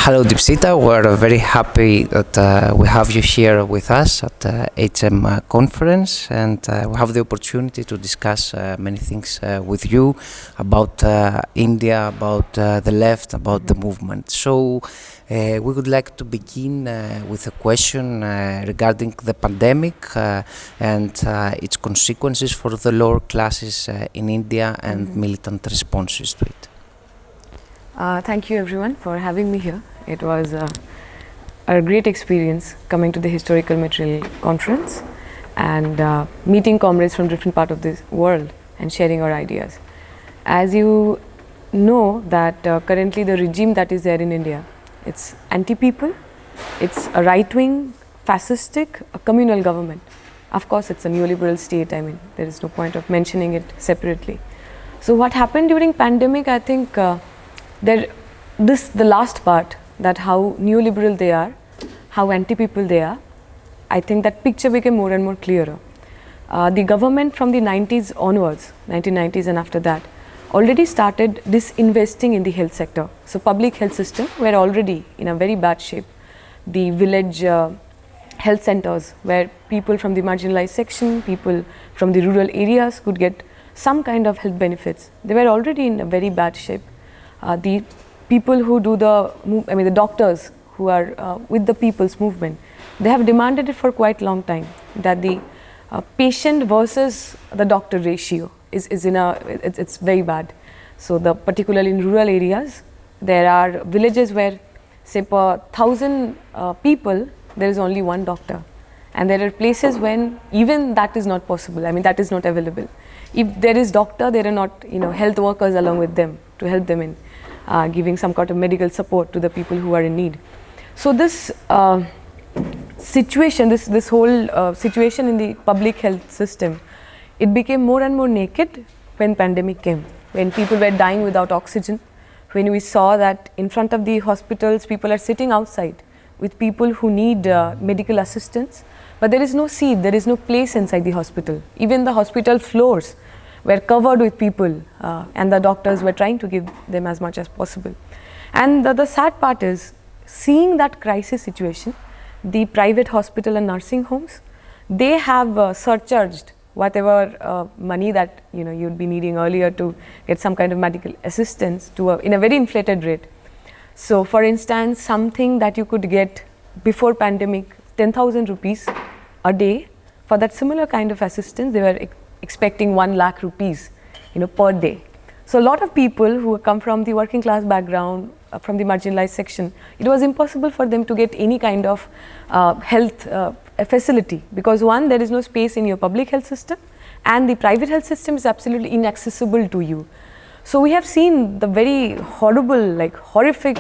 Hello Dispsita, we're very happy that we have you here with us at the HM conference, and we have the opportunity to discuss many things with you about India, about the left, about the movement. So we would like to begin with a question regarding the pandemic and its consequences for the lower classes in India and militant responses to it. Thank you everyone for having me here. It was a great experience coming to the Historical Material Conference and meeting comrades from different parts of the world and sharing our ideas. As you know that currently the regime that is there in India, it's anti-people, it's a right-wing, fascistic, a communal government. Of course it's a neoliberal state, I mean there is no point of mentioning it separately. So what happened during pandemic, I think the last part, that how neoliberal they are, how anti-people they are, I think that picture became more and more clearer. The government from the 90s onwards, 1990s and after that, already started disinvesting in the health sector. So public health system were already in a very bad shape. The village health centers where people from the marginalized section, people from the rural areas could get some kind of health benefits. They were already in a very bad shape. The people who do the doctors who are with the people's movement, they have demanded it for quite long time, that the patient versus the doctor ratio is it's very bad. So particularly in rural areas, there are villages where say per 1,000 people there is only one doctor, and there are places when even that is not possible, I mean that is not available. If there is doctor, there are not health workers along with them to help them in giving some kind of medical support to the people who are in need. So this situation, this whole situation in the public health system, it became more and more naked when pandemic came, when people were dying without oxygen, when we saw that in front of the hospitals people are sitting outside with people who need medical assistance, but there is no seat, there is no place inside the hospital. Even the hospital floors were covered with people and the doctors were trying to give them as much as possible. And the sad part is, seeing that crisis situation, the private hospital and nursing homes, they have surcharged whatever money that you'd be needing earlier to get some kind of medical assistance to in a very inflated rate. So for instance, something that you could get before pandemic, 10,000 rupees a day, for that similar kind of assistance they were expecting 1 lakh rupees per day. So a lot of people who come from the working class background, from the marginalized section, it was impossible for them to get any kind of health facility, because one, there is no space in your public health system, and the private health system is absolutely inaccessible to you. So we have seen the very horrible, horrific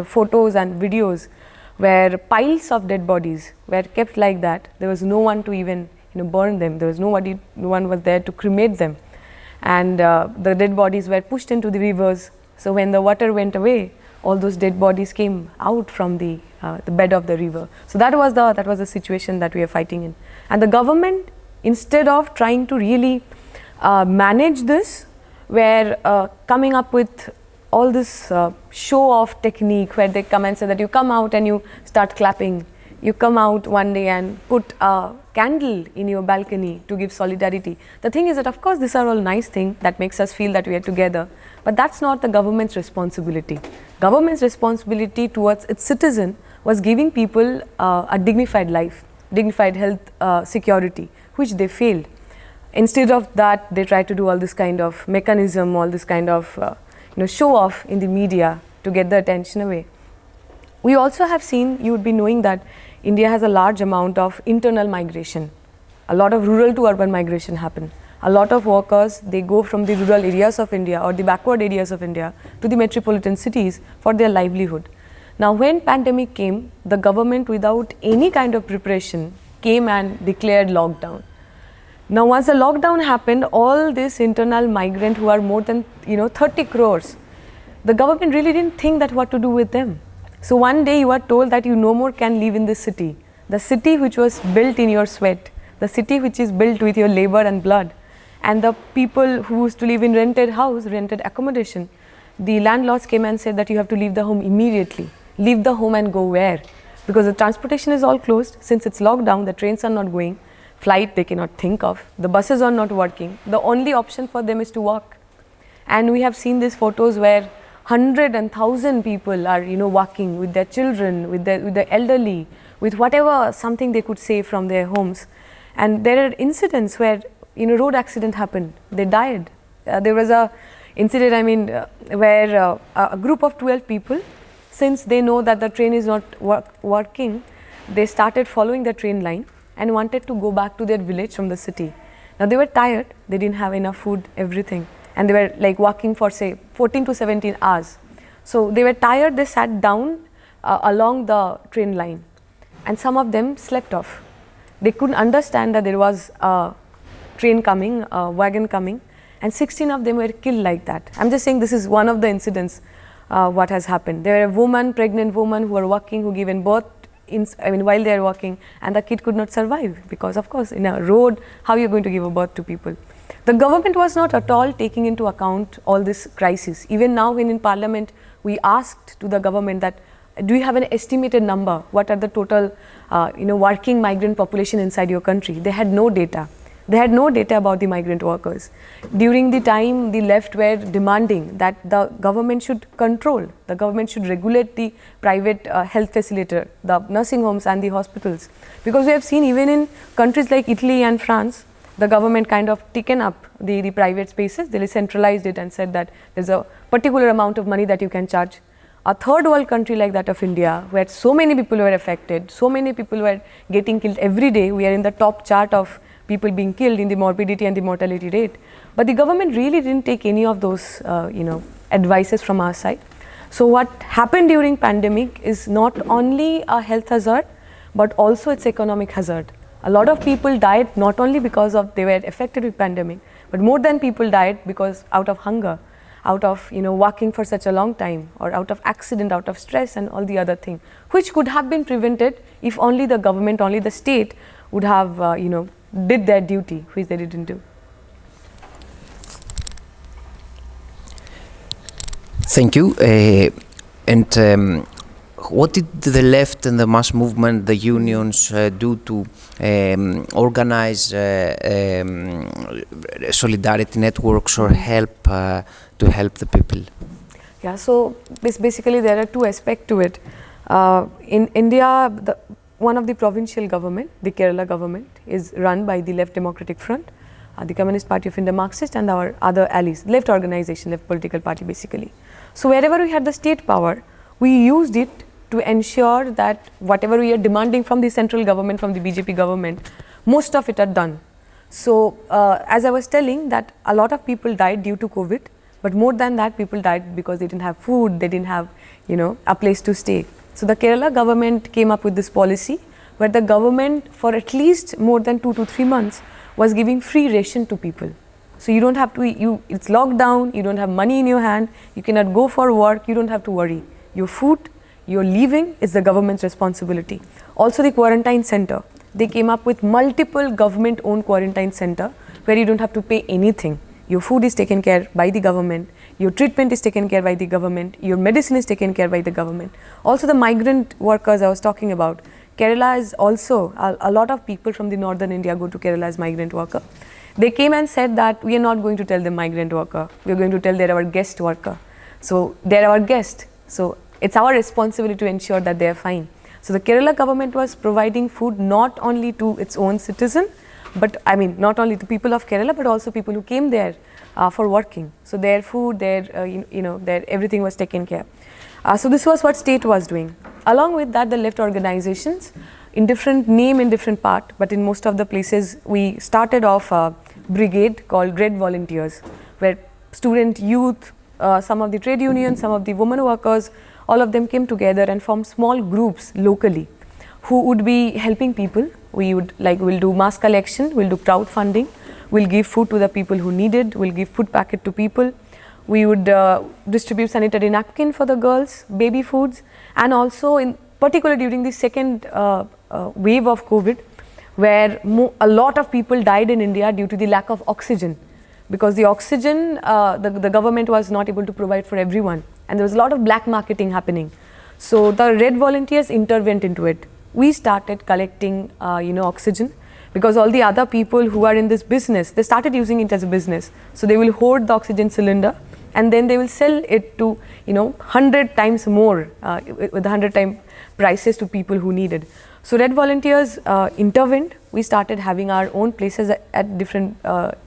photos and videos where piles of dead bodies were kept like that. There was no one to even burn them. There was no one was there to cremate them, and the dead bodies were pushed into the rivers. So when the water went away, all those dead bodies came out from the bed of the river. So that was the situation that we are fighting in. And the government, instead of trying to really manage this, were coming up with all this show-off technique where they come and say that you come out and you start clapping. You come out one day and put a candle in your balcony to give solidarity. The thing is that of course these are all nice things that makes us feel that we are together, but that's not the government's responsibility. Government's responsibility towards its citizen was giving people a dignified life, dignified health security, which they failed. Instead of that, they try to do all this kind of mechanism, all this kind of show off in the media to get the attention away. We also have seen, you would be knowing that India has a large amount of internal migration. A lot of rural to urban migration happen. A lot of workers, they go from the rural areas of India or the backward areas of India to the metropolitan cities for their livelihood. Now when pandemic came, the government without any kind of preparation came and declared lockdown. Now once the lockdown happened, all this internal migrant who are more than 30 crores, the government really didn't think that what to do with them. So one day you are told that you no more can live in this city, the city which was built in your sweat, the city which is built with your labor and blood, and the people who used to live in rented house, rented accommodation, the landlords came and said that you have to leave the home immediately. Leave the home and go where? Because the transportation is all closed. Since it's locked down, the trains are not going. Flight they cannot think of. The buses are not working. The only option for them is to walk. And we have seen these photos where 100 and 1,000 people are, walking with their children, with the elderly, with whatever something they could save from their homes. And there are incidents where, road accident happened. They died. There was a incident, where a group of 12 people, since they know that the train is not working, they started following the train line and wanted to go back to their village from the city. Now they were tired, they didn't have enough food, everything, and they were like walking for say 14 to 17 hours. So they were tired, they sat down along the train line, and some of them slept off. They couldn't understand that there was a train coming, a wagon coming, and 16 of them were killed like that. I'm just saying this is one of the incidents what has happened. There were pregnant women who were walking, who given birth while they are walking, and the kid could not survive because of course in a road, how are you going to give a birth to people? The government was not at all taking into account all this crisis. Even now when in parliament we asked to the government that do you have an estimated number, what are the total working migrant population inside your country? They had no data. They had no data about the migrant workers. During the time, the left were demanding that the government should control, the government should regulate the private health facilitator, the nursing homes and the hospitals. Because we have seen even in countries like Italy and France, the government kind of taken up the private spaces, they centralized it and said that there's a particular amount of money that you can charge. A third world country like that of India, where so many people were affected, so many people were getting killed every day, we are in the top chart of people being killed in the morbidity and the mortality rate. But the government really didn't take any of those, advices from our side. So what happened during pandemic is not only a health hazard, but also it's economic hazard. A lot of people died not only because of they were affected with pandemic, but more than people died because out of hunger, out of walking for such a long time, or out of accident, out of stress and all the other thing, which could have been prevented if only the government, only the state would have did their duty, which they didn't do. Thank you. What did the left and the mass movement, the unions, do to organize solidarity networks or help to help the people? Yeah, so basically there are two aspects to it. In India, one of the provincial government, the Kerala government, is run by the Left Democratic Front, the Communist Party of India, Marxist, and our other allies, left organization, left political party basically. So wherever we had the state power, we used it to ensure that whatever we are demanding from the central government, from the BJP government, most of it are done. So as I was telling that a lot of people died due to COVID, but more than that people died because they didn't have food, they didn't have a place to stay. So the Kerala government came up with this policy where the government for at least more than 2 to 3 months was giving free ration to people. So you don't have to, it's locked down, you don't have money in your hand, you cannot go for work, you don't have to worry. Your food, your living is the government's responsibility. Also the quarantine center, they came up with multiple government owned quarantine center where you don't have to pay anything. Your food is taken care by the government, your treatment is taken care by the government, your medicine is taken care by the government. Also the migrant workers I was talking about, Kerala is also, a lot of people from the northern India go to Kerala as migrant worker. They came and said that we are not going to tell them migrant worker, we are going to tell they're our guest worker. So they're our guest, so it's our responsibility to ensure that they are fine. So the Kerala government was providing food not only to its own citizen, but not only to people of Kerala, but also people who came there for working. So their food, their their everything was taken care. So this was what state was doing. Along with that, the left organizations, in different name, in different part, but in most of the places, we started off a brigade called Red Volunteers, where student, youth, some of the trade unions, some of the women workers, all of them came together and formed small groups locally who would be helping people. We'll do mass collection, we'll do crowdfunding, we'll give food to the people who need it, we'll give food packet to people. We would distribute sanitary napkin for the girls, baby foods, and also in particular during the second wave of COVID, where a lot of people died in India due to the lack of oxygen. because the oxygen, the government was not able to provide for everyone, and there was a lot of black marketing happening. So the Red Volunteers intervened into it. We started collecting, oxygen, because all the other people who are in this business, they started using it as a business. So they will hoard the oxygen cylinder, and then they will sell it to, 100 times more, with 100 times prices to people who needed. So Red Volunteers intervened. We started having our own places at different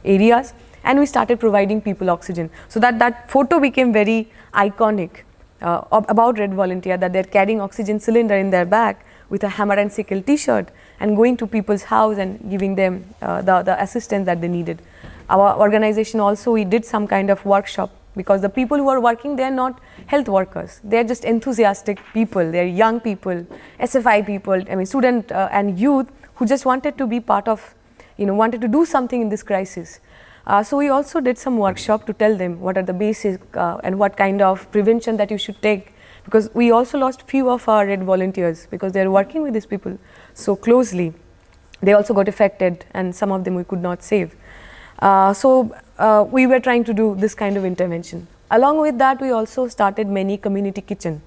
areas, and we started providing people oxygen. So that photo became very iconic about Red Volunteer, that they're carrying oxygen cylinder in their back with a hammer and sickle t-shirt and going to people's house and giving them the assistance that they needed. Our organization also, we did some kind of workshop, because the people who are working, they are not health workers. They are just enthusiastic people. They are young people, SFI people, student and youth who just wanted to be part of, wanted to do something in this crisis. So we also did some workshop to tell them what are the basic and what kind of prevention that you should take, because we also lost few of our Red Volunteers because they are working with these people so closely. They also got affected, and some of them we could not save. So we were trying to do this kind of intervention. Along with that, we also started many community kitchen,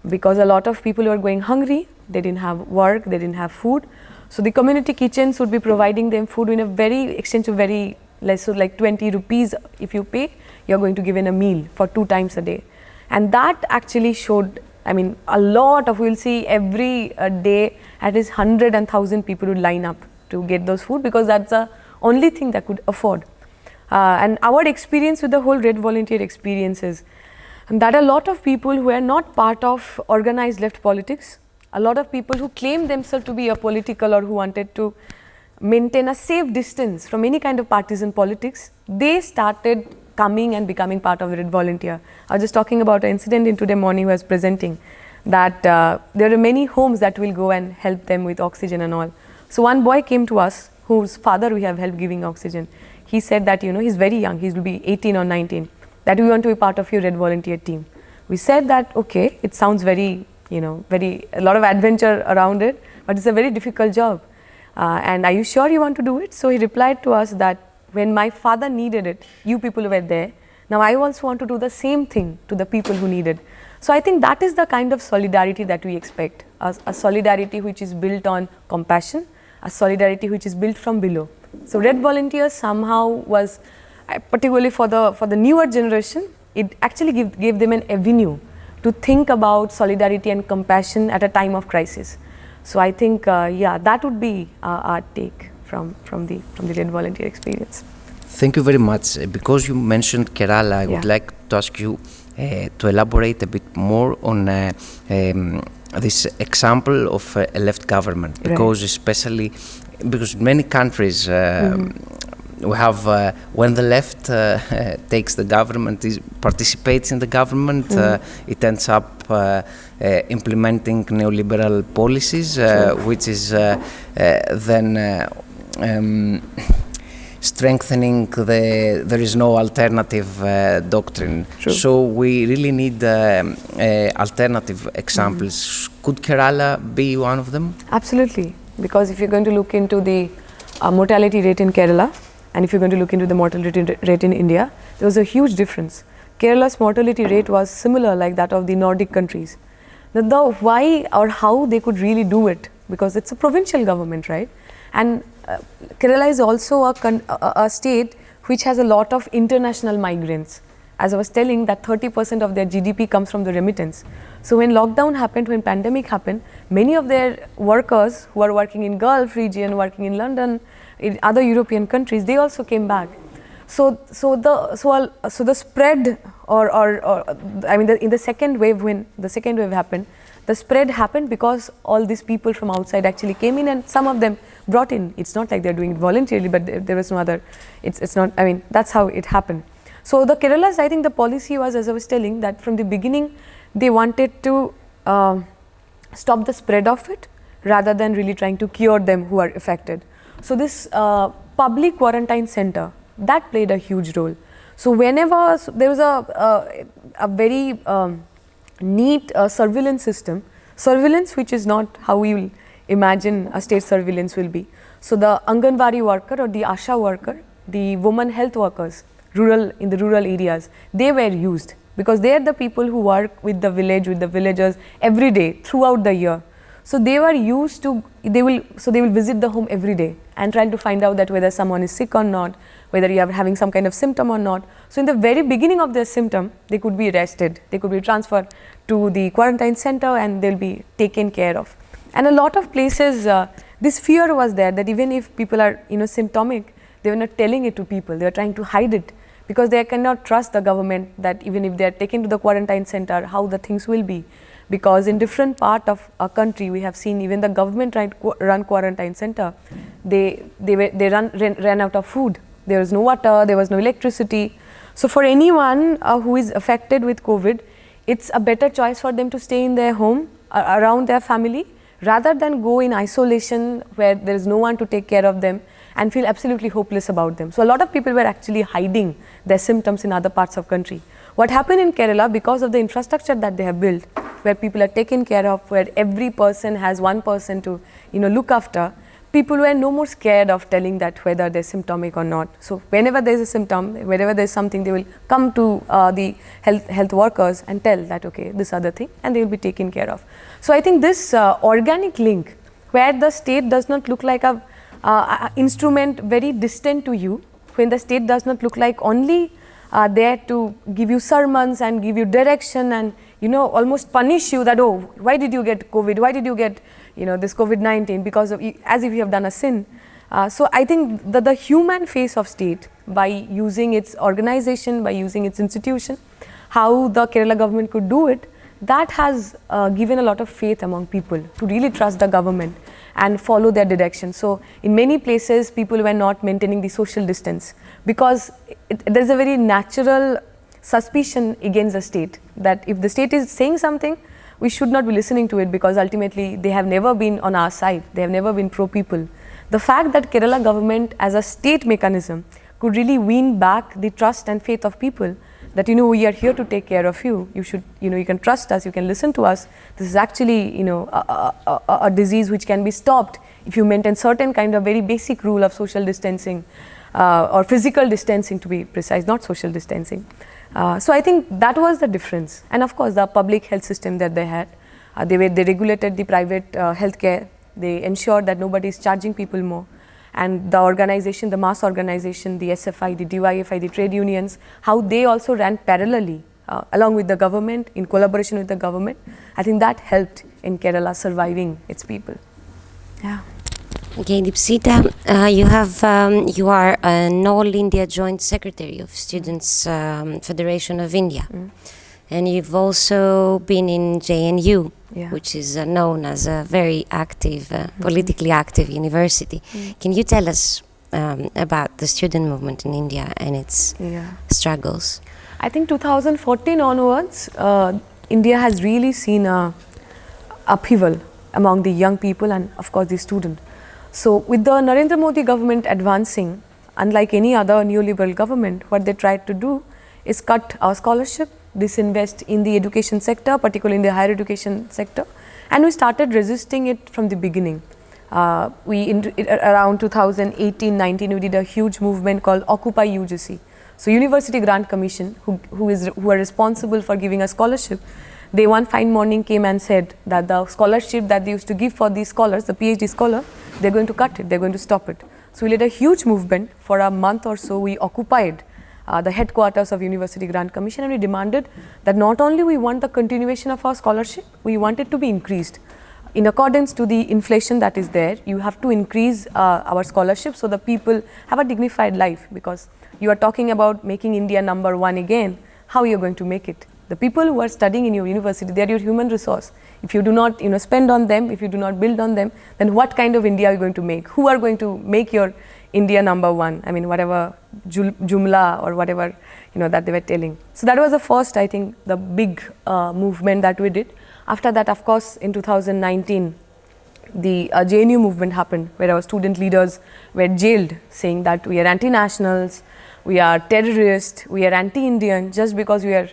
because a lot of people were going hungry, they didn't have work, they didn't have food. So the community kitchens would be providing them food in a very exchange of very less, so like 20 rupees if you pay, you're going to give in a meal for 2 times a day. And that actually showed, a lot of, we'll see every day at least 100 and 1,000 people would line up to get those food, because that's the only thing that could afford. And our experience with the whole Red Volunteer experience is that a lot of people who are not part of organized left politics, a lot of people who claim themselves to be apolitical or who wanted to maintain a safe distance from any kind of partisan politics, they started coming and becoming part of the Red Volunteer. I was just talking about an incident in today morning who was presenting that there are many homes that will go and help them with oxygen and all. So one boy came to us whose father we have helped giving oxygen. He said that, he's very young, he will be 18 or 19, that we want to be part of your Red Volunteer team. We said that, okay, it sounds very, a lot of adventure around it, but it's a very difficult job. And are you sure you want to do it? So he replied to us that when my father needed it, you people were there. Now I also want to do the same thing to the people who need it. So I think that is the kind of solidarity that we expect, a solidarity which is built on compassion, a solidarity which is built from below. So Red Volunteers somehow was, particularly for the newer generation, it actually gave them an avenue to think about solidarity and compassion at a time of crisis. So I think, that would be our take from the Red Volunteer experience. Thank you very much. Because you mentioned Kerala, I would like to ask you to elaborate a bit more on this example of a left government, because especially because many countries we have when the left takes the government, participates in the government, it ends up implementing neoliberal policies, which is then strengthening there is no alternative doctrine. So we really need alternative examples. Could Kerala be one of them? Absolutely, because if you're going to look into the mortality rate in Kerala, and if you're going to look into the mortality rate in India, there was a huge difference. Kerala's mortality rate was similar like that of the Nordic countries. The why or how they could really do it, because it's a provincial government, right? And Kerala is also a state which has a lot of international migrants. As I was telling, that 30% of their GDP comes from the remittance. So when lockdown happened, when pandemic happened, many of their workers who are working in Gulf region, working in London, in other European countries, they also came back. So the spread, in the second wave, when the second wave happened, the spread happened because all these people from outside actually came in, and some of them brought in. It's not like they're doing it voluntarily, but there was no other. It's not. That's how it happened. So the Kerala's, I think the policy was, as I was telling, that from the beginning they wanted to stop the spread of it rather than really trying to cure them who are affected. So this public quarantine center, that played a huge role. So whenever there was a very neat surveillance system, surveillance which is not how we will imagine a state surveillance will be. So the Anganwadi worker or the Asha worker the women health workers, in the rural areas, they were used because they are the people who work with the village, with the villagers every day throughout the year. So they were used to, they will visit the home every day and trying to find out that whether someone is sick or not, whether you are having some kind of symptom or not. So in the very beginning of their symptom, they could be arrested, they could be transferred to the quarantine center and they'll be taken care of. And a lot of places, this fear was there that even if people are symptomatic, they were not telling it to people, they were trying to hide it because they cannot trust the government that even if they are taken to the quarantine center, how the things will be. Because in different part of our country, we have seen even the government run quarantine center, they ran out of food. There was no water, there was no electricity. So for anyone who is affected with COVID, it's a better choice for them to stay in their home, around their family, rather than go in isolation where there is no one to take care of them and feel absolutely hopeless about them. So a lot of people were actually hiding their symptoms in other parts of country. What happened in Kerala, because of the infrastructure that they have built, where people are taken care of, where every person has one person to look after, people were no more scared of telling that whether they're symptomatic or not. So whenever there's a symptom, whenever there's something, they will come to the health workers and tell that, okay, this other thing, and they will be taken care of. So I think this organic link, where the state does not look like a instrument very distant to you, when the state does not look like only there to give you sermons and give you direction and almost punish you that, oh, why did you get COVID, why did you get this COVID-19, because of, as if you have done a sin. So I think that the human face of state, by using its organization, by using its institution, how the Kerala government could do it, that has given a lot of faith among people to really trust the government and follow their direction. So in many places, people were not maintaining the social distance because there's a very natural suspicion against the state that if the state is saying something, we should not be listening to it because ultimately they have never been on our side, they have never been pro-people. The fact that Kerala government as a state mechanism could really win back the trust and faith of people that we are here to take care of you, you should, you can trust us, you can listen to us. This is actually a disease which can be stopped if you maintain certain kind of very basic rule of social distancing or physical distancing, to be precise, not social distancing. So I think that was the difference. And of course the public health system that they had, they regulated the private healthcare, they ensured that nobody is charging people more. And the organization, the mass organization, the SFI, the DYFI, the trade unions, how they also ran parallelly along with the government, in collaboration with the government. I think that helped in Kerala surviving its people. Yeah. Okay, Dispsita, you are an All India Joint Secretary of Students Federation of India. And you've also been in JNU, which is known as a very active, politically active university. Can you tell us about the student movement in India and its struggles? I think 2014 onwards, India has really seen a upheaval among the young people and of course the students. So with the Narendra Modi government advancing, unlike any other neoliberal government, what they tried to do is cut our scholarship, disinvest in the education sector, particularly in the higher education sector, and we started resisting it from the beginning. Around 2018-19, we did a huge movement called Occupy UGC. So University Grant Commission, who are responsible for giving a scholarship, they one fine morning came and said that the scholarship that they used to give for these scholars, the PhD scholar, they're going to cut it, they're going to stop it. So we led a huge movement. For a month or so, we occupied the headquarters of University Grant Commission, and we demanded that not only we want the continuation of our scholarship, we want it to be increased. In accordance to the inflation that is there, you have to increase our scholarship so the people have a dignified life, because you are talking about making India #1 again. How are you going to make it? The people who are studying in your university, they are your human resource. If you do not spend on them, if you do not build on them, then what kind of India are you going to make? Who are going to make your India #1? I mean, whatever Jumla or whatever that they were telling. So that was the first, I think, the big movement that we did. After that, of course, in 2019, the JNU movement happened, where our student leaders were jailed, saying that we are anti-nationals, we are terrorists, we are anti-Indian, just because we are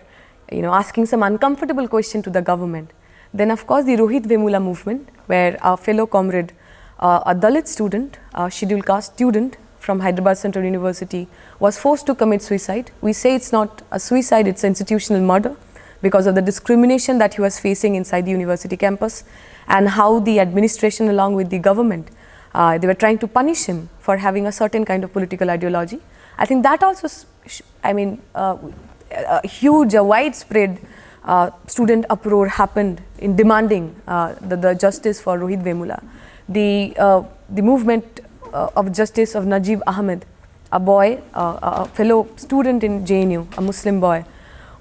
asking some uncomfortable question to the government. Then, of course, the Rohit Vemula movement, where our fellow comrade, a Dalit student, a scheduled caste student from Hyderabad Central University was forced to commit suicide. We say it's not a suicide, it's institutional murder because of the discrimination that he was facing inside the university campus and how the administration along with the government, they were trying to punish him for having a certain kind of political ideology. I think that also, a huge, widespread student uproar happened in demanding the justice for Rohit Vemula. The movement of justice of Najib Ahmed, a boy, a fellow student in JNU, a Muslim boy,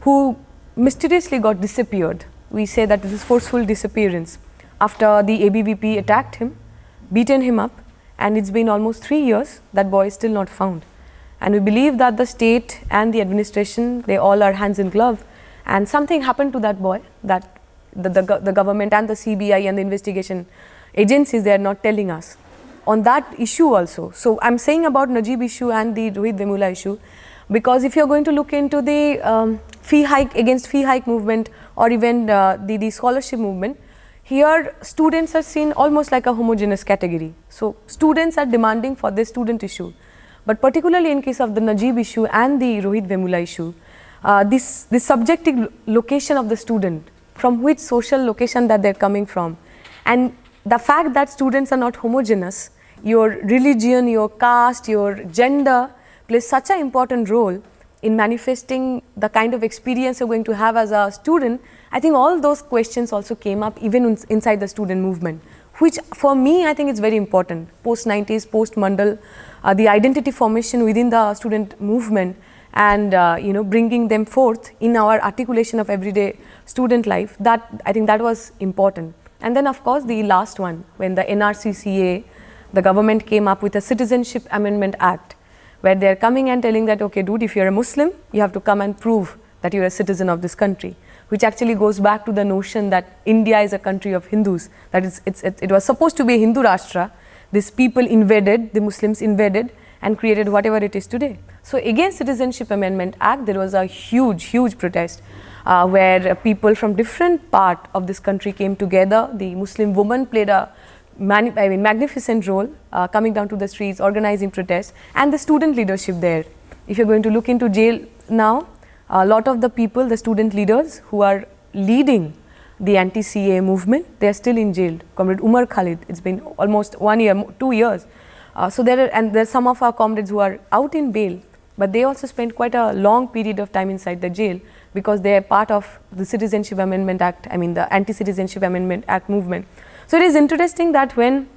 who mysteriously got disappeared. We say that this is forceful disappearance after the ABVP attacked him, beaten him up, and it's been almost 3 years, that boy is still not found. And we believe that the state and the administration, they all are hands in glove, and something happened to that boy that the government and the CBI and the investigation agencies, they are not telling us. On that issue also, so I'm saying about Najib issue and the Rohit Vemula issue, because if you're going to look into the fee hike movement or even the scholarship movement, here students are seen almost like a homogeneous category. So students are demanding for this student issue, but particularly in case of the Najib issue and the Rohit Vemula issue, this subjective location of the student, from which social location that they're coming from, and the fact that students are not homogeneous, your religion, your caste, your gender plays such an important role in manifesting the kind of experience you're going to have as a student. I think all those questions also came up even inside the student movement, which for me I think is very important. Post-90s, post-Mandal, the identity formation within the student movement and bringing them forth in our articulation of everyday student life, that I think that was important. And then of course the last one, when the NRCCA, the government came up with a Citizenship Amendment Act, where they are coming and telling that, okay dude, if you're a Muslim, you have to come and prove that you're a citizen of this country, which actually goes back to the notion that India is a country of Hindus, that it was supposed to be a Hindu Rashtra. These people invaded, the Muslims invaded and created whatever it is today. So against Citizenship Amendment Act, there was a huge protest where people from different part of this country came together. The Muslim woman played a magnificent role, coming down to the streets, organizing protests, and the student leadership there. If you're going to look into jail now, a lot of the people, the student leaders who are leading the anti-CA movement, they are still in jail. Comrade Umar Khalid, it's been almost 1 year, 2 years. So there's some of our comrades who are out in bail, but they also spent quite a long period of time inside the jail because they are part of the Citizenship Amendment Act, the Anti-Citizenship Amendment Act movement. So it is interesting that when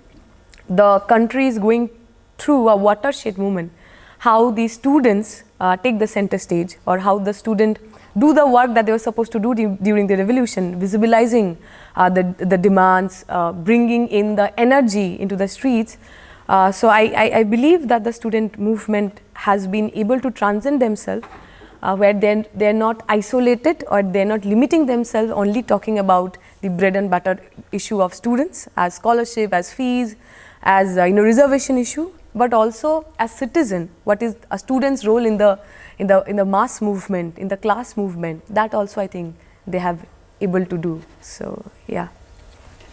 the country is going through a watershed movement, how the students take the center stage, or how the student do the work that they were supposed to do during the revolution, visibilizing the demands, bringing in the energy into the streets. So I believe that the student movement has been able to transcend themselves, where they're not isolated, or they're not limiting themselves only talking about the bread and butter issue of students as scholarship, as fees, as reservation issue, but also as citizen, what is a student's role in the mass movement, in the class movement. That also I think they have able to do. So yeah.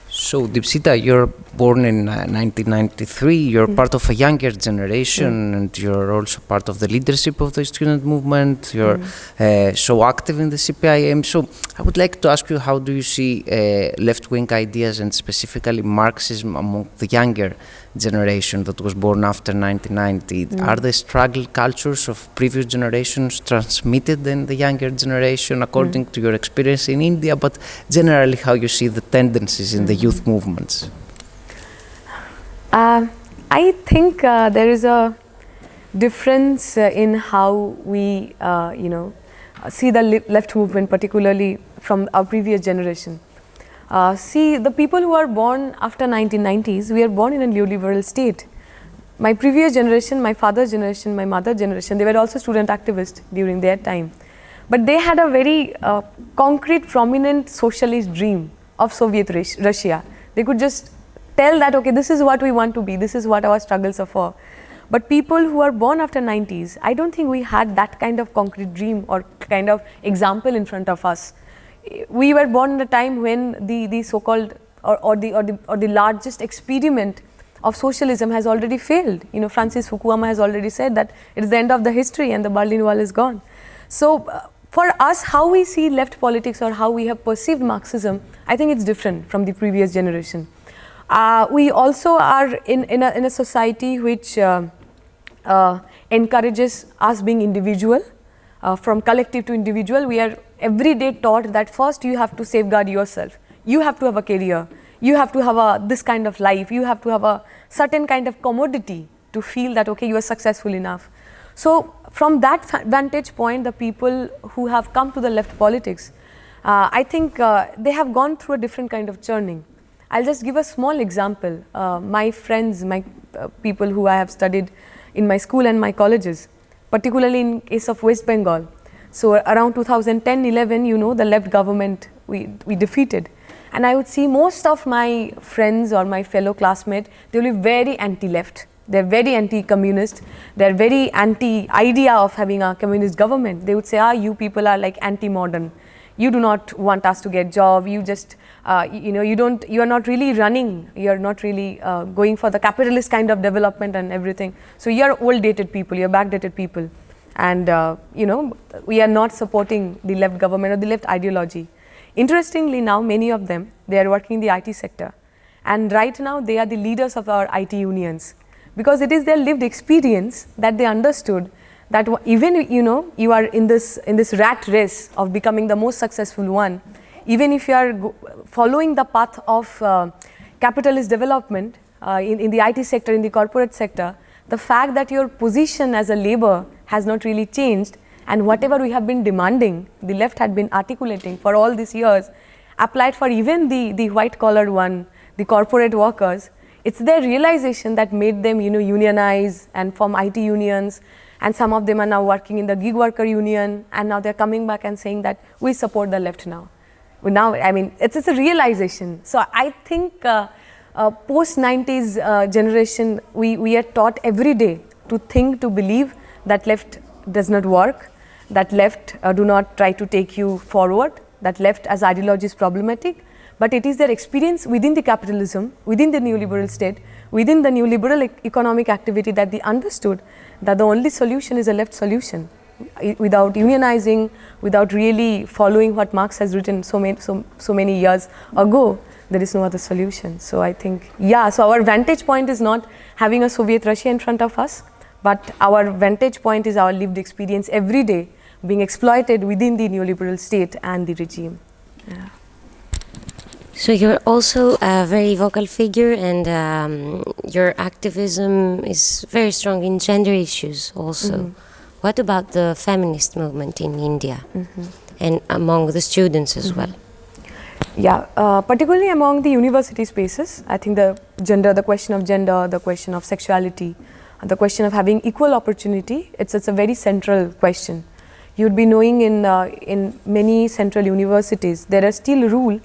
So Dispsita, you're born in 1993, you're part of a younger generation, and you're also part of the leadership of the student movement, you're so active in the CPIM. So I would like to ask you, how do you see left-wing ideas and specifically Marxism among the younger generation that was born after 1990? Are the struggle cultures of previous generations transmitted in the younger generation according to your experience in India, but generally how you see the tendencies in the youth movements? I think there is a difference in how we see the left movement, particularly from our previous generation. See, the people who are born after 1990s, we are born in a neoliberal state. My previous generation, my father's generation, my mother's generation, they were also student activists during their time. But they had a very concrete, prominent socialist dream of Soviet Russia. They could just tell that, okay, this is what we want to be, this is what our struggles are for. But people who are born after 90s, I don't think we had that kind of concrete dream or kind of example in front of us. We were born in a time when the so-called or the largest experiment of socialism has already failed. You know, Francis Fukuyama has already said that it is the end of the history and the Berlin Wall is gone. So for us, how we see left politics or how we have perceived Marxism, I think it's different from the previous generation. We also are in a society which encourages us being individual, from collective to individual. We are every day taught that first you have to safeguard yourself. You have to have a career. You have to have this kind of life. You have to have a certain kind of commodity to feel that, okay, you are successful enough. So from that vantage point, the people who have come to the left politics, I think they have gone through a different kind of churning. I'll just give a small example. My friends, my people who I have studied in my school and my colleges, particularly in case of West Bengal. So around 2010-11, you know, the left government we defeated. And I would see most of my friends or my fellow classmates, they will be very anti-left. They're very anti-communist. They're very anti-idea of having a communist government. They would say, you people are like anti-modern. You do not want us to get job. You just, you know, you are not really running. You are not really going for the capitalist kind of development and everything. So you are old-dated people. You are backdated people. And, you know, we are not supporting the left government or the left ideology. Interestingly now, many of them, they are working in the IT sector. And right now, they are the leaders of our IT unions. Because it is their lived experience that they understood that even, you know, you are in this rat race of becoming the most successful one, even if you are following the path of capitalist development in the IT sector, in the corporate sector, the fact that your position as a labor has not really changed, and whatever we have been demanding, the left had been articulating for all these years, applied for even the white-collar one, the corporate workers. It's their realization that made them, you know, unionize and form IT unions, and some of them are now working in the gig worker union, and now they're coming back and saying that we support the left now. Now, I mean, it's a realization. So I think post-90s generation, we are taught every day to think, to believe that left does not work, that left do not try to take you forward, that left as ideology is problematic, but it is their experience within the capitalism, within the neoliberal state, within the neoliberal economic activity that they understood that the only solution is a left solution. Without unionizing, without really following what Marx has written so many years ago, there is no other solution. So I think, yeah, so our vantage point is not having a Soviet Russia in front of us, but our vantage point is our lived experience every day being exploited within the neoliberal state and the regime. Yeah. So you're also a very vocal figure, and your activism is very strong in gender issues also. Mm-hmm. What about the feminist movement in India and among the students as well? Yeah, particularly among the university spaces, I think the question of gender, the question of sexuality, the question of having equal opportunity, it's a very central question. You'd be knowing in many central universities, there are still rules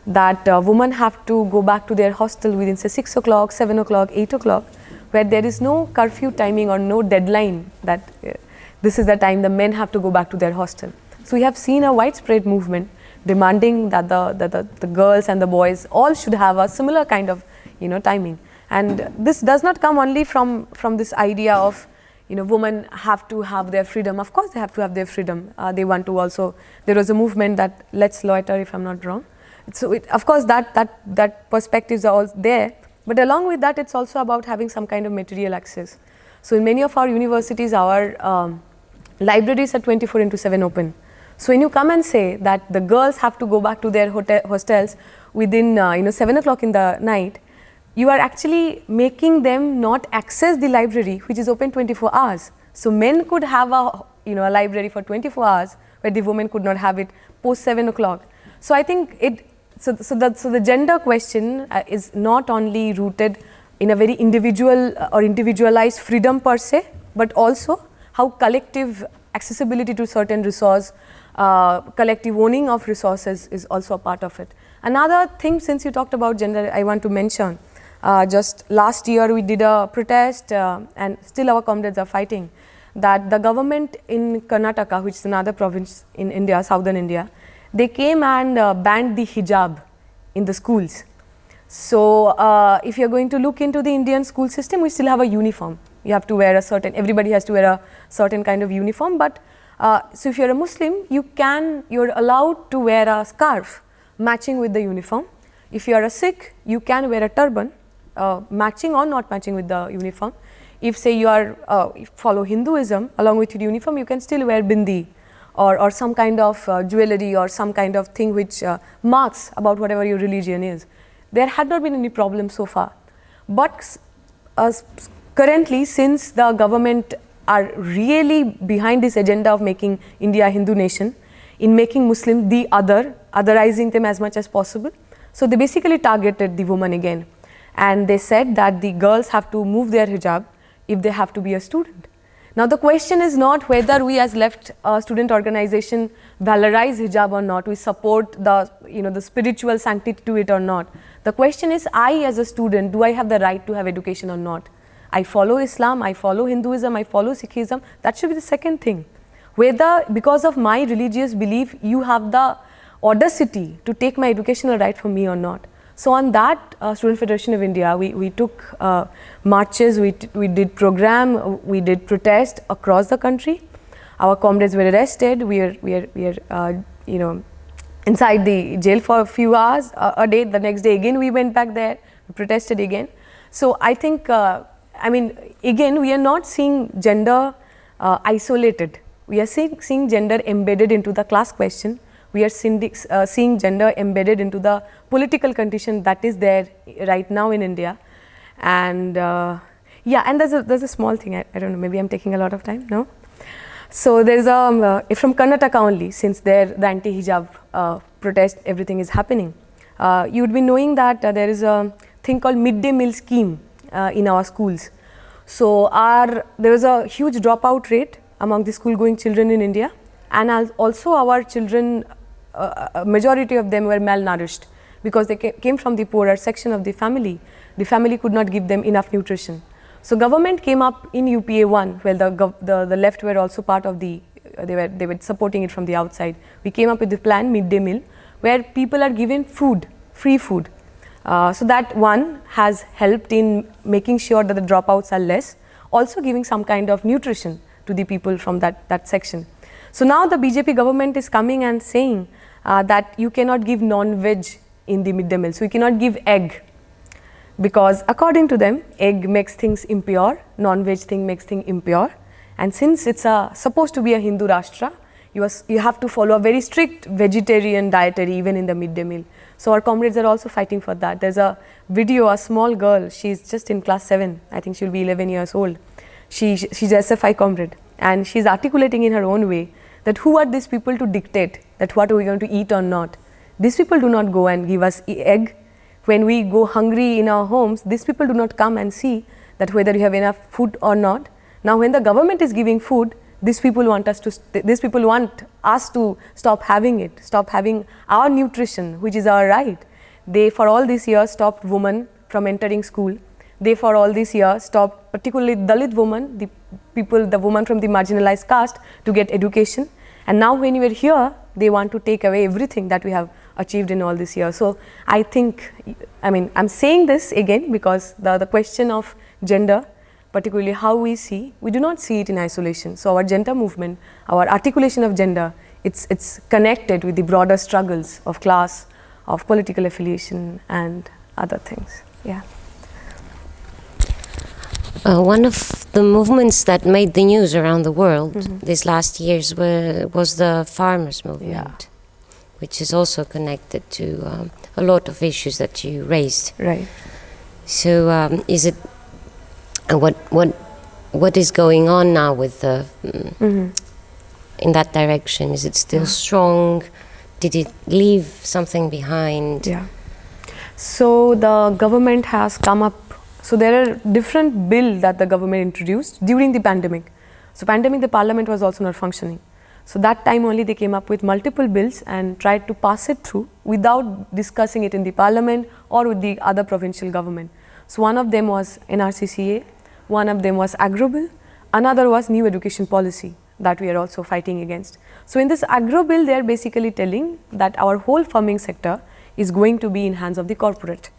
that women have to go back to their hostel within, say, 6 o'clock, 7 o'clock, 8 o'clock, where there is no curfew timing or no deadline that this is the time the men have to go back to their hostel. So we have seen a widespread movement demanding that the girls and the boys all should have a similar kind of, you know, timing. And this does not come only from this idea of, you know, women have to have their freedom. Of course they have to have their freedom. They want to also, there was a movement that let's loiter, if I'm not wrong. So of course that perspectives are all there, but along with that it's also about having some kind of material access. So in many of our universities, our libraries are 24/7 open. So when you come and say that the girls have to go back to their hostels within 7 o'clock in the night, you are actually making them not access the library, which is open 24 hours. So men could have a library for 24 hours, where the women could not have it post 7 o'clock. So I think so the gender question is not only rooted in a very individual or individualized freedom per se, but also how collective accessibility to certain resource, collective owning of resources is also a part of it. Another thing, since you talked about gender, I want to mention, just last year we did a protest and still our comrades are fighting, that the government in Karnataka, which is another province in India, southern India, they came and banned the hijab in the schools. So if you're going to look into the Indian school system, we still have a uniform. You have to wear a certain, everybody has to wear a certain kind of uniform, but so if you're a Muslim, you're allowed to wear a scarf matching with the uniform. If you are a Sikh, you can wear a turban matching or not matching with the uniform. If say you are follow Hinduism, along with your uniform, you can still wear bindi or some kind of jewelry or some kind of thing which marks about whatever your religion is. There had not been any problem so far. But currently, since the government are really behind this agenda of making India a Hindu nation, in making Muslim the other, otherizing them as much as possible, so they basically targeted the woman again. And they said that the girls have to move their hijab if they have to be a student. Now the question is not whether we as left student organization valorize hijab or not, we support the, the spiritual sanctity to it or not. The question is, I as a student, do I have the right to have education or not? I follow Islam, I follow Hinduism, I follow Sikhism, that should be the second thing. Whether because of my religious belief, you have the audacity to take my educational right from me or not. So on that, Student Federation of India, we took marches, we did program, we did protest across the country. Our comrades were arrested. We are inside the jail for a few hours a day. The next day again we went back there, we protested again. So I think, again we are not seeing gender isolated. We are seeing gender embedded into the class question. We are seeing gender embedded into the political condition that is there right now in India. And yeah, and there's a small thing, I don't know, maybe I'm taking a lot of time, no? So there's from Karnataka only, since there the anti-hijab protest, everything is happening. You would be knowing that there is a thing called midday meal scheme in our schools. So there was a huge dropout rate among the school-going children in India, and also our children, a majority of them were malnourished because they came from the poorer section of the family. The family could not give them enough nutrition. So government came up in UPA 1, well the left were also part of the, they were supporting it from the outside. We came up with the plan midday meal where people are given food, free food. So that one has helped in making sure that the dropouts are less, also giving some kind of nutrition to the people from that section. So now the BJP government is coming and saying that you cannot give non-veg in the midday meal. So you cannot give egg, because according to them, egg makes things impure, non-veg thing makes things impure. And since it's supposed to be a Hindu Rashtra, you have to follow a very strict vegetarian dietary even in the midday meal. So our comrades are also fighting for that. There's a video, a small girl, she's just in class 7, I think she'll be 11 years old. She's a SFI comrade, and she's articulating in her own way that who are these people to dictate that what are we going to eat or not. These people do not go and give us egg. When we go hungry in our homes, these people do not come and see that whether you have enough food or not. Now when the government is giving food, these people want us to stop having it, stop having our nutrition, which is our right. They for all these years stopped women from entering school. They for all these years stopped particularly Dalit women, the women from the marginalized caste, to get education. And now when we are here, they want to take away everything that we have achieved in all this year. So I think, I'm saying this again because the question of gender, particularly how we do not see it in isolation. So our gender movement, our articulation of gender, it's connected with the broader struggles of class, of political affiliation and other things. Yeah. One of the movements that made the news around the world these last years was the farmers' movement, which is also connected to a lot of issues that you raised. Right. So is it what is going on now with the in that direction? Is it still strong? Did it leave something behind? Yeah. So the government has come up. So there are different bills that the government introduced during the pandemic. So pandemic, the parliament was also not functioning. So that time only they came up with multiple bills and tried to pass it through without discussing it in the parliament or with the other provincial government. So one of them was NRCCA, one of them was agro bill, another was new education policy that we are also fighting against. So in this agro bill, they are basically telling that our whole farming sector is going to be in hands of the corporate.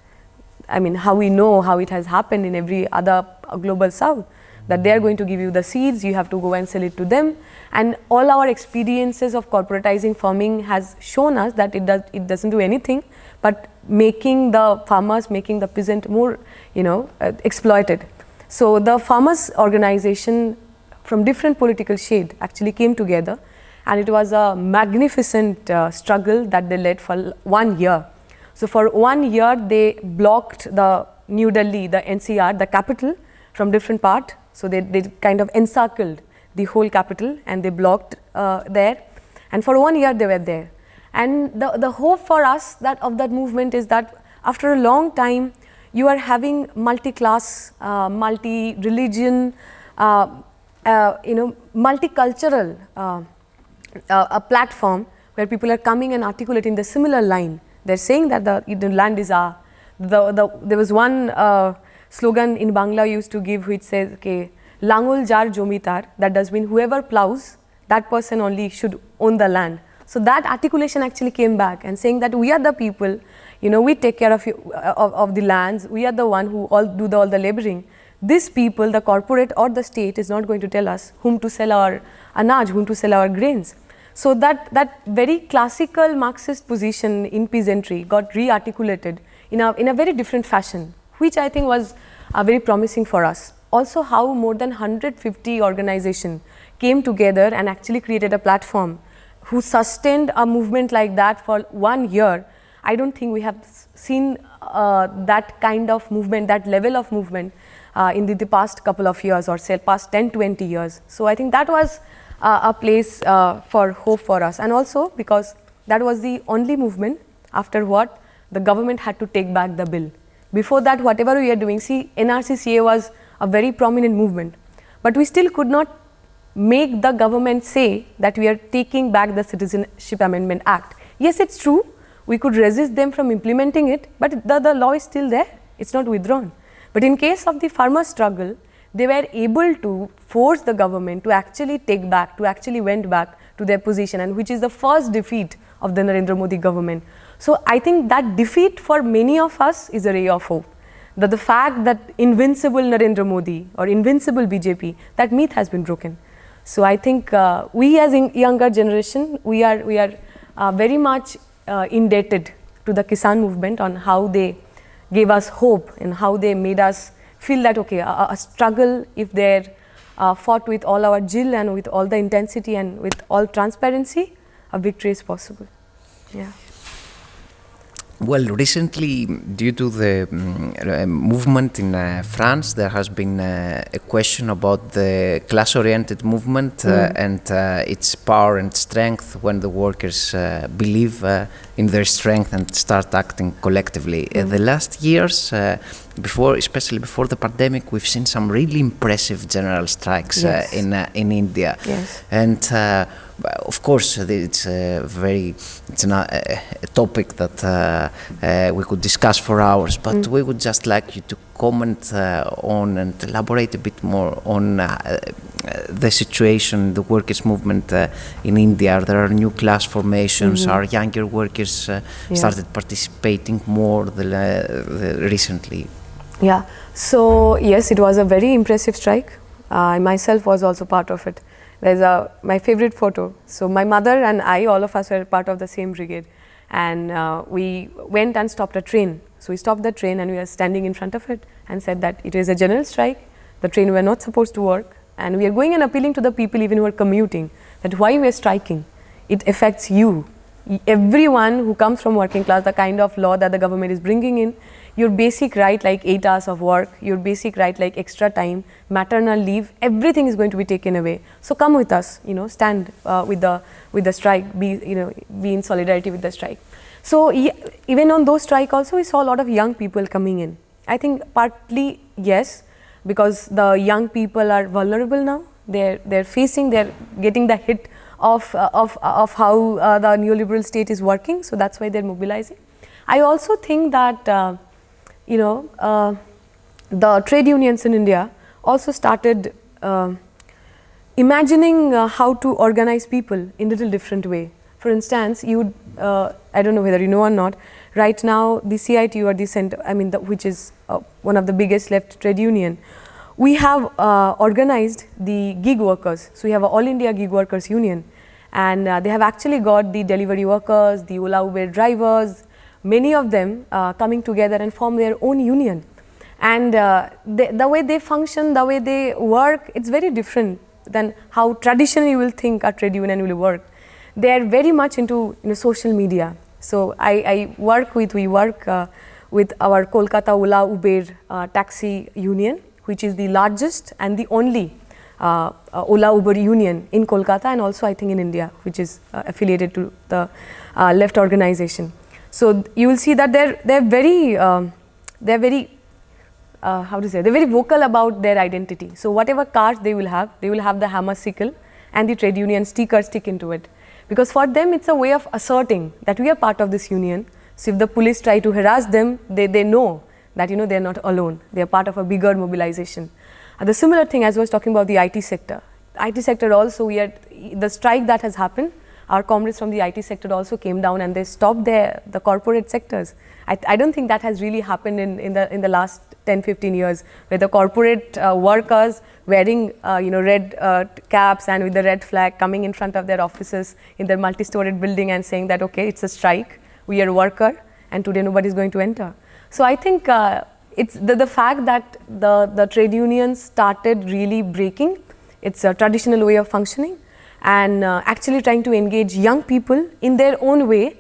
how we know how it has happened in every other global south, that they are going to give you the seeds, you have to go and sell it to them. And all our experiences of corporatizing farming has shown us that it doesn't do anything but making the farmers, making the peasant more, exploited. So the farmers organization from different political shade actually came together, and it was a magnificent struggle that they led for 1 year. So for 1 year they blocked the New Delhi, the NCR, the capital, from different part. So they kind of encircled the whole capital and they blocked there, and for 1 year they were there. And the hope for us of that movement is that after a long time you are having multi-class, multi-religion, multicultural a platform where people are coming and articulating the similar line. They're saying that the land is our. There was one slogan in Bangla used to give which says, okay, Langul jar jomitar, that does mean whoever plows, that person only should own the land. So that articulation actually came back and saying that we are the people, we take care of the lands, we are the one who all do all the laboring. These people, the corporate or the state, is not going to tell us whom to sell our anaj, whom to sell our grains. So that very classical Marxist position in peasantry got re-articulated in a very different fashion, which I think was very promising for us. Also how more than 150 organizations came together and actually created a platform who sustained a movement like that for 1 year. I don't think we have seen that kind of movement, that level of movement in the past couple of years, or say past 10-20 years. So I think that was a place for hope for us, and also because that was the only movement after what the government had to take back the bill. Before that, whatever we are doing, see, NRC-CA was a very prominent movement, but we still could not make the government say that we are taking back the Citizenship Amendment Act. Yes, it's true, we could resist them from implementing it, but the law is still there, it's not withdrawn. But in case of the farmer struggle, they were able to force the government to actually take back, to actually went back to their position, and which is the first defeat of the Narendra Modi government. So I think that defeat for many of us is a ray of hope. That the fact that invincible Narendra Modi or invincible BJP, that myth has been broken. So I think we as younger generation, we are very much indebted to the Kisan movement on how they gave us hope and how they made us feel that, okay, a struggle, if they're fought with all our zeal and with all the intensity and with all transparency, a victory is possible. Yeah. Well, recently, due to the movement in France, there has been a question about the class-oriented movement and its power and strength when the workers believe in their strength and start acting collectively. The last years, especially before the pandemic, we've seen some really impressive general strikes in India. Yes. And of course, it's a topic that we could discuss for hours, but we would just like you to comment on and elaborate a bit more on the situation, the workers' movement in India. There are new class formations. Our younger workers started participating more recently. Yeah. So yes, it was a very impressive strike. I myself was also part of it. There's my favorite photo. So my mother and I, all of us were part of the same brigade, and we went and stopped a train. So we stopped the train and we were standing in front of it and said that it is a general strike. The train were not supposed to work, and we are going and appealing to the people even who are commuting that why we are striking. It affects you. Everyone who comes from working class, the kind of law that the government is bringing in, your basic right like 8 hours of work, your basic right like extra time, maternal leave, everything is going to be taken away. So come with us, stand with the strike, be in solidarity with the strike. So even on those strike also, we saw a lot of young people coming in. I think partly yes, because the young people are vulnerable now. They're getting the hit of how the neoliberal state is working. So that's why they're mobilizing. I also think that the trade unions in India also started imagining how to organize people in a little different way. For instance, I don't know whether you know or not, right now the CITU, or the center, which is one of the biggest left trade union, we have organized the gig workers. So we have an All India Gig Workers Union, and they have actually got the delivery workers, the Ola Uber drivers, many of them coming together and form their own union. And the way they function, the way they work, it's very different than how traditionally you will think a trade union will work. They are very much into social media. So we work with our Kolkata Ola Uber taxi union, which is the largest and the only Ola Uber union in Kolkata, and also I think in India, which is affiliated to the left organization. So you will see that they're very vocal about their identity. So whatever cars they will have the hammer sickle and the trade union sticker stick into it. Because for them it's a way of asserting that we are part of this union. So if the police try to harass them, they know that they are not alone. They are part of a bigger mobilization. The similar thing as I was talking about the IT sector. IT sector also, the strike that has happened, our comrades from the IT sector also came down and they stopped the corporate sectors. I don't think that has really happened in the last 10-15 years, where the corporate workers wearing red caps and with the red flag coming in front of their offices in their multi-storied building and saying that, okay, it's a strike, we are a worker, and today nobody is going to enter. So I think it's the fact that the trade unions started really breaking its traditional way of functioning and actually trying to engage young people in their own way.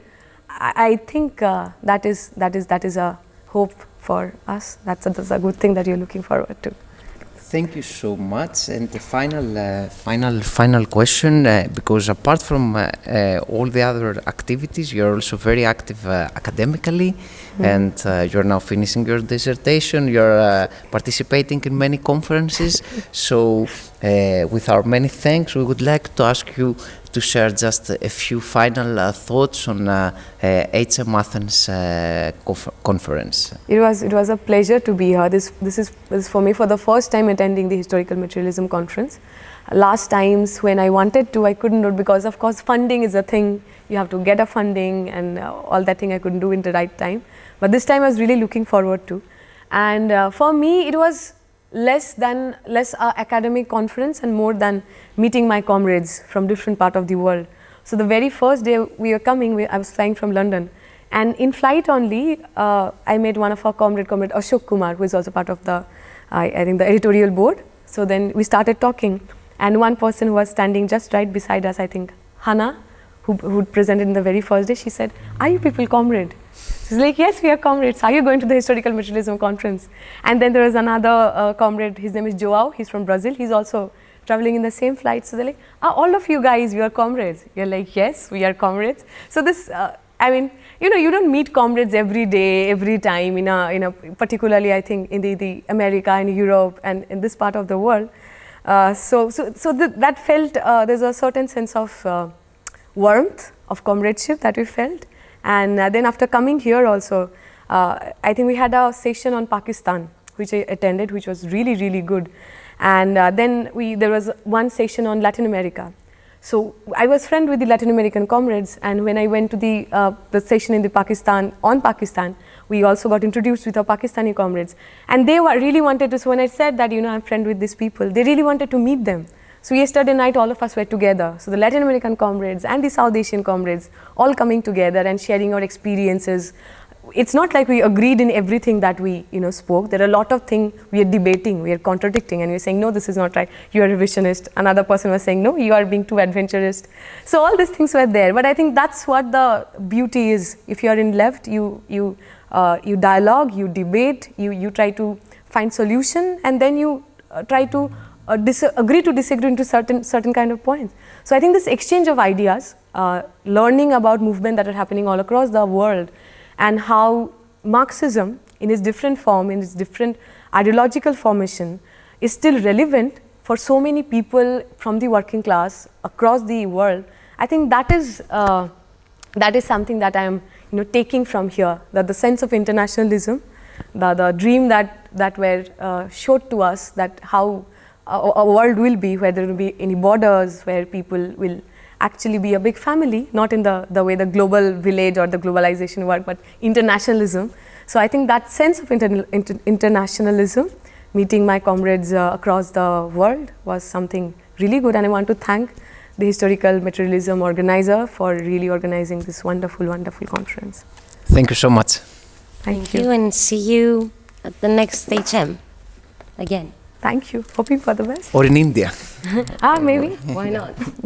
I think that is a hope for us. That's a good thing that you're looking forward to. Thank you so much. And the final question, because apart from all the other activities, you're also very active academically, and you're now finishing your dissertation. You're participating in many conferences. So, with our many thanks, we would like to ask you to share just a few final thoughts on HM Athens conference. It was a pleasure to be here. This is for me for the first time attending the Historical Materialism conference. Last times when I wanted to, I couldn't do it because of course funding is a thing. You have to get a funding and all that thing I couldn't do in the right time. But this time I was really looking forward to. And for me it was less academic conference and more than meeting my comrades from different part of the world. So the very first day we were coming, I was flying from London, and in flight only I met one of our comrade Ashok Kumar, who is also part of the I think the editorial board. So then we started talking, and one person who was standing just right beside us, I think Hannah, who presented in the very first day, she said, "Are you people comrade?" She's like, "Yes, we are comrades. Are you going to the Historical Materialism conference?" And then there was another comrade, his name is Joao, he's from Brazil, he's also traveling in the same flight. So they're like, "All of you guys, you are comrades?" You're like, "Yes, we are comrades." So this, you don't meet comrades every day, every time, particularly I think in the America and Europe and in this part of the world. That felt, there's a certain sense of warmth, of comradeship that we felt. And then after coming here also, I think we had a session on Pakistan, which I attended, which was really, really good. And then there was one session on Latin America. So I was friend with the Latin American comrades, and when I went to the session in Pakistan, we also got introduced with our Pakistani comrades. And they really wanted to, so when I said that, I'm friend with these people, they really wanted to meet them. So yesterday night, all of us were together. So the Latin American comrades and the South Asian comrades all coming together and sharing our experiences. It's not like we agreed in everything that we spoke. There are a lot of things we are debating, we are contradicting, and we are saying, no, this is not right, you are a revisionist. Another person was saying, no, you are being too adventurist. So all these things were there. But I think that's what the beauty is. If you are in left, you dialogue, you debate, you try to find solution, and then you try to agree to disagree into certain kind of points. So I think this exchange of ideas, learning about movements that are happening all across the world, and how Marxism in its different form, in its different ideological formation, is still relevant for so many people from the working class across the world. I think that is something that I am taking from here, that the sense of internationalism, the dream that were showed to us, that how a world will be, where there will be any borders, where people will actually be a big family, not in the way the global village or the globalization work, but internationalism. So I think that sense of internationalism, meeting my comrades across the world, was something really good, and I want to thank the Historical Materialism organizer for really organizing this wonderful, wonderful conference. Thank you so much. Thank you. And see you at the next HM again. Thank you. Hoping for the best. Or in India. Maybe. Why not?